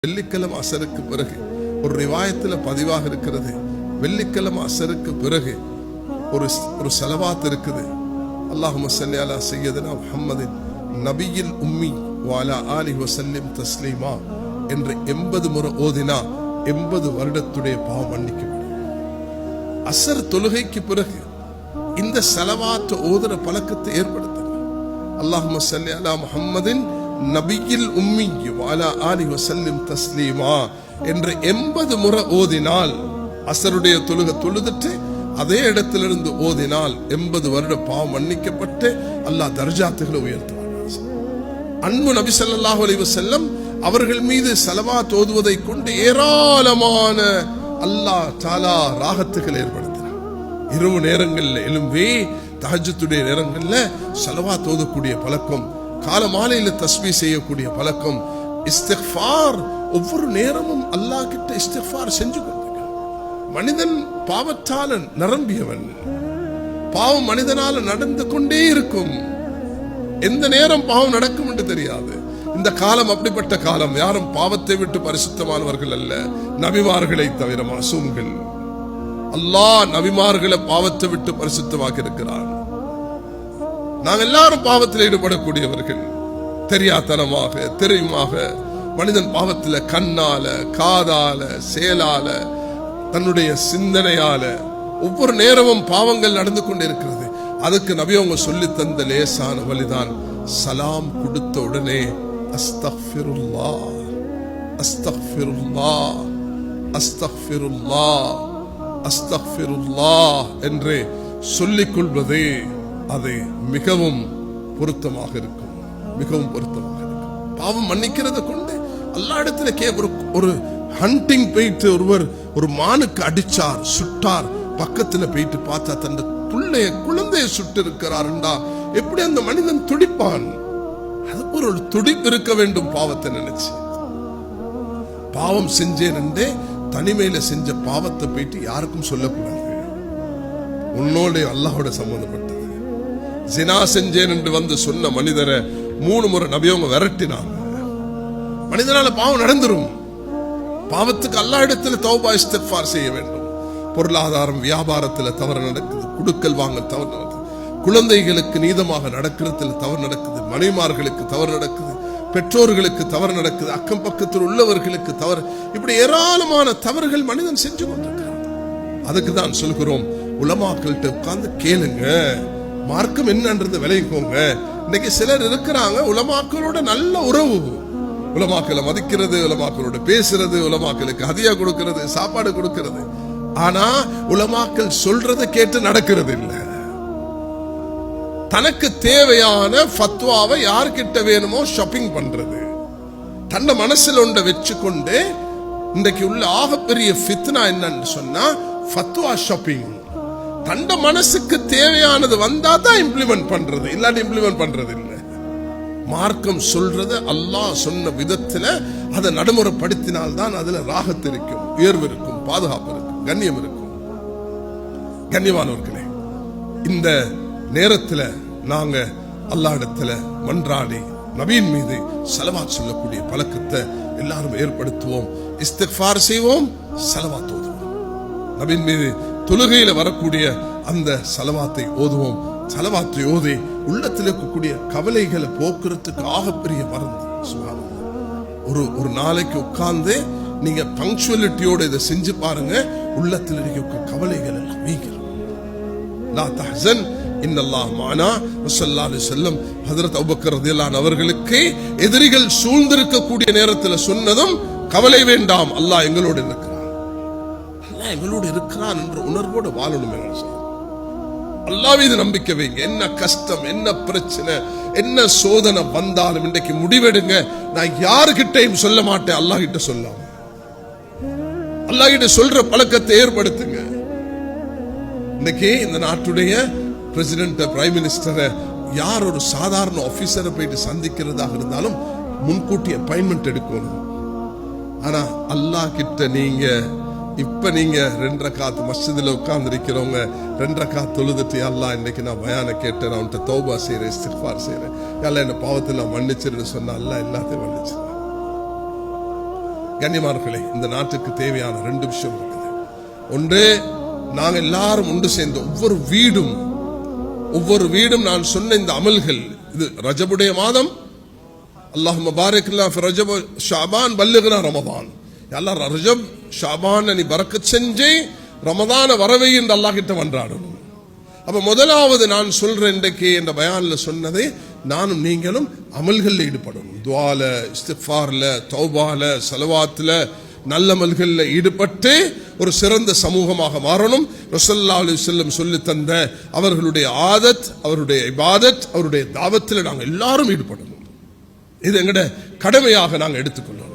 வெள்ளிக்கிழமை அசருக்கு பிறகு ஒரு ரிவாயத்துல பதிவாக இருக்கிறது. வெள்ளிக்கிழமை அசருக்கு பிறகு ஒரு ஸலவாத் இருக்குது. அல்லாஹும்ம ஸல்லி அலா சய்யிதினா முஹம்மதின் நபியில் உம்மி வ அலா ஆலிஹி வஸல்லிம் தஸ்லீமா என்று 80 முறை ஓதினா 80 வருடத்துடைய பாவம் மன்னிக்கப்படும். அசர் தொழுகைக்கு பிறகு இந்த ஸலவாத் ஓதுற பழக்கத்தை ஏற்படுத்துங்க. அல்லாஹும்ம ஸல்லி அலா முஹம்மதின் நபியில் உம்மி வ அலா ஆலிஹி வஸல்லிம் தஸ்லீமா என்று 80 முறை ஓதினால், அசருடைய தொழுகை தொழுதுட்டு அதே இடத்திலிருந்து ஓதினால் 80 வருட பாவம் மன்னிக்கப்பட்டு அல்லாஹ் தர்ஜாத்துகளை உயர்த்துவார். அன்பு நபி ஸல்லல்லாஹு அலைஹி வஸல்லம் அவர்கள் மீது ஸலவாத் ஓதுவதை கொண்டு ஏராளமான அல்லாஹ் தஆலா ராகத்துகள் ஏற்படுத்தினார். இரவு நேரங்களில் எழும்பி தஹஜ்ஜுடைய நேரங்களில் ஸலவாத் ஓதக்கூடிய பழக்கம், கால மாலையில தஸ்பீஹ் செய்யக்கூடிய பழக்கம், இஸ்திக்ஃபார் ஒவ்வொரு நேரமும் அல்லாஹ் கிட்ட இஸ்திக்ஃபார் செஞ்சு கொண்டிருக்கிறார். மனிதன் பாவத்தால நிரம்பியவன். பாவம் மனிதனால நடந்து கொண்டே இருக்கும். எந்த நேரம் பாவம் நடக்கும் என்று தெரியாது. இந்த காலம் அப்படிப்பட்ட காலம். யாரும் பாவத்தை விட்டு பரிசுத்தமானவர்கள் அல்ல, நபிமார்களை தவிர மாசூம்கள். அல்லாஹ் நபிமார்களை பாவத்தை விட்டு பரிசுத்தமாக்கி இருக்கிறார். நாங்கள் எல்லாரும் பாவத்தில் ஈடுபடக்கூடியவர்கள். தெரியாதனமாக தெரியுமாக மனிதன் பாவத்தில் கண்ணால, காதால, செயலால, தன்னுடைய சிந்தனையால ஒவ்வொரு நேரமும் பாவங்கள் நடந்து கொண்டிருக்கிறது. அதுக்கு நபி அவங்க சொல்லி தந்த லேசான வழிதான் சலாம் கொடுத்த உடனே அஸ்தக்ஃபிருல்லாஹ் அஸ்தக்ஃபிருல்லாஹ் அஸ்தக்ஃபிருல்லாஹ் அஸ்தக்ஃபிருல்லாஹ் என்று சொல்லிக் கொள்வதே அது மிகவும் பொருத்தமாக இருக்கும். மிகவும் பொருத்தமாக இருக்கும். பாவம் மன்னிக்கிறது கொண்டு எல்லா இடத்துல ஒரு ஹண்டிங் போயிட்டு ஒருவர் ஒரு மானுக்கு அடிச்சார், சுட்டார், பக்கத்துல போயிட்டு பார்த்தா தன் குழந்தைய சுட்டு இருக்கிறாருண்டா எப்படி அந்த மனிதன் துடிப்பான்? அது ஒரு துடிப்பு இருக்க வேண்டும். பாவத்தை நினைச்சு பாவம் செஞ்சேன் என்றே தனிமையில செஞ்ச பாவத்தை போயிட்டு யாருக்கும் சொல்லக்கூடாது. உன்னோட அல்லாஹோட சம்பந்தப்பட்டது. ஜினா செஞ்சேன் என்று வந்து சொன்ன மனிதரை 3 முறை நபியவங்க விரட்டினாங்க. மனிதனால பாவம் நடந்துரும். பாவத்துக்கு அல்லாஹ் இடத்துல தௌபா இஸ்திக்ஃபார் செய்ய வேண்டும். பொருளாதாரம் வியாபாரத்தில் தவறு நடக்குது, குடுக்கல் வாங்க தவறு நடக்குது, குழந்தைகளுக்கு நீதமாக நடக்கிறதுல தவறு நடக்குது, மனைமார்களுக்கு தவறு நடக்குது, பெற்றோர்களுக்கு தவறு நடக்குது, அக்கம் பக்கத்தில் உள்ளவர்களுக்கு தவறு, இப்படி ஏராளமான தவறுகள் மனிதன் செஞ்சு கொண்டிருக்கிறான். அதுக்கு தான் சொல்கிறோம், உலமாக்கள்கிட்ட உட்கார்ந்து கேளுங்க, மார்க்கம் என்னன்றது விளைவிக்கோங்க. இன்னைக்கு சிலர் இருக்கிறாங்க, உலமாக்களோட நல்ல உறவு, உலமாக்களை மதிக்கிறது, உலமாக்களோட பேசுறது, உலமாக்களுக்கு ஹதியா கொடுக்கிறது, சாப்பாடு கொடுக்கிறது. ஆனா உலமாக்கள் சொல்றதை கேட்டு நடக்கிறது இல்லை. தனக்கு தேவையான ஃபத்வாவை யார்கிட்ட வேணுமோ ஷாப்பிங் பண்றது. தன்னை மனசுல ஒன்றை வச்சு கொண்டு இன்றைக்கு உள்ள ஆகப்பெரிய ஃபித்னா என்னன்னு சொன்னா ஃபத்வா ஷாப்பிங். தண்ட மனசுக்கு தேவையானது வந்தா தான் இம்ப்ளிமெண்ட் பண்றது, இல்லாட்டி இம்ப்ளிமெண்ட் பண்றது இல்லை. மார்க்கம் சொல்றது அல்லாஹ் சொன்ன விதத்துல அதை நடைமுறைப்படுத்தினால்தான் அதுல ராகத்து இருக்கும், உயர்வு இருக்கும், பாதுகாப்பு இருக்கும், கண்ணியம் இருக்கும். கண்ணியமானவர்களே, இந்த நேரத்துல நாங்க அல்லாஹ் இடத்துல மன்றாடி நபியின் மீது ஸலவாத் சொல்லக்கூடிய பழக்கத்தை எல்லாரும் ஏற்படுத்துவோம். இஸ்திக்ஃபார் செய்வோம், ஸலவாத் ஓதுவோம். நபியின் மீது தொழுகையில வரக்கூடிய அந்த ஸலவாத்தை ஓதுவோம். ஸலவாத்தை ஓதி உள்ளத்தில் இருக்கக்கூடிய கவலைகளை போக்குறதுக்கு ஆகப்பெரிய மருந்து. ஒரு நாளைக்கு உட்கார்ந்து நீங்க பங்க்சுவலிட்டியோட இதை செஞ்சு பாருங்க, உள்ளத்தில் இருக்க கவலைகள் எல்லாம் நீங்கிரும். லா தஹ்சன் இன்னல்லாஹ் மஅனா ஸல்லல்லாஹு அலைஹி வஸல்லம் ஹஜ்ரத் அபூபக்கர் ரலியல்லாஹு அன்ஹு அவர்களுக்கு எதிரிகள் சூழ்ந்திருக்கக்கூடிய நேரத்தில் சொன்னதும் கவலை வேண்டாம், அல்லாஹ் எங்களோடு இருக்கிறான், அல்லாஹ் எங்களோடு இருக்கிறான் என்ற உணர்வோடு வாழணும். அல்லாஹ் மீது நம்பிக்கை வைங்க. என்ன கஷ்டம், என்ன பிரச்சனை, என்ன சோதனை வந்தாலும் இன்றைக்கு முடிவெடுங்க, நான் யாருகிட்டையும் சொல்ல மாட்டேன், அல்லாஹ் கிட்ட சொல்லாம அல்லாஹ் கிட்ட சொல்ற பழக்கத்தை ஏற்படுத்துங்க. இன்னைக்கு இந்த நாட்டுடைய பிரசிடென்ட், பிரைம் மினிஸ்டரை, யார் ஒரு சாதாரண ஆபீசரை போயிட்டு சந்திக்கிறதாக இருந்தாலும் முன்கூட்டி அப்பாயின்மெண்ட் எடுக்கணும். ஆனா அல்லாஹ் கிட்ட நீங்க இப்ப நீங்க 2 ரக்காத் மஸ்ஜிதுல உட்கார்ந்து இருக்கிறவங்க 2 ரக்காத் தொழுதுட்டு, அல்லாஹ் இன்னைக்கு நான் பயான கேட்டேன், நான் உன்கிட்ட தௌபா செய்யறேன், இஸ்திக்ஃபார் செய்யறேன், அல்லாஹ் என்ன பாவத்தை நான் மன்னிச்சிருன்னு சொன்னா அல்லாஹ் எல்லாத்தையும் மன்னிச்சிருவான். கண்ணியமானவர்களே, இந்த நாட்டுக்கு தேவையான 2 விஷயம் இருக்குது. ஒன்று, நாங்க எல்லாரும் ஒன்று சேர்ந்த ஒவ்வொரு வீடும் நான் சொன்ன இந்த அமல்கள். இது ரஜபுடைய மாதம். அல்லாஹும்ம பாரிக் லனா ஃபி ரஜப் ஷஅபான் பல்லிக்னா ரமதான். அல்லாஹ் ரஜப் ஷஅபான் நீ பரக்கத் செஞ்சு ரமதான வரவை என்று அல்லாஹ் கிட்ட மன்றாடணும். அப்ப முதலாவது நான் சொல்றேன், இன்றைக்கு என்ற பயான்ல சொன்னதை நானும் நீங்களும் அமல்களில் ஈடுபடணும். துஆல, இஸ்திக்ஃபார்ல, தௌபால, ஸலவாத்ல, நல்ல அமல்களில் ஈடுபட்டு ஒரு சிறந்த சமூகமாக மாறணும். ரசூலுல்லாஹி அலைஹி வஸல்லம் சொல்லி தந்த அவர்களுடைய ஆதத், அவருடைய இபாதத், அவருடைய தாவத்தில் நாங்கள் எல்லாரும் ஈடுபடணும். இது எங்கட கடமையாக நாங்கள் எடுத்துக்கொள்ளணும்.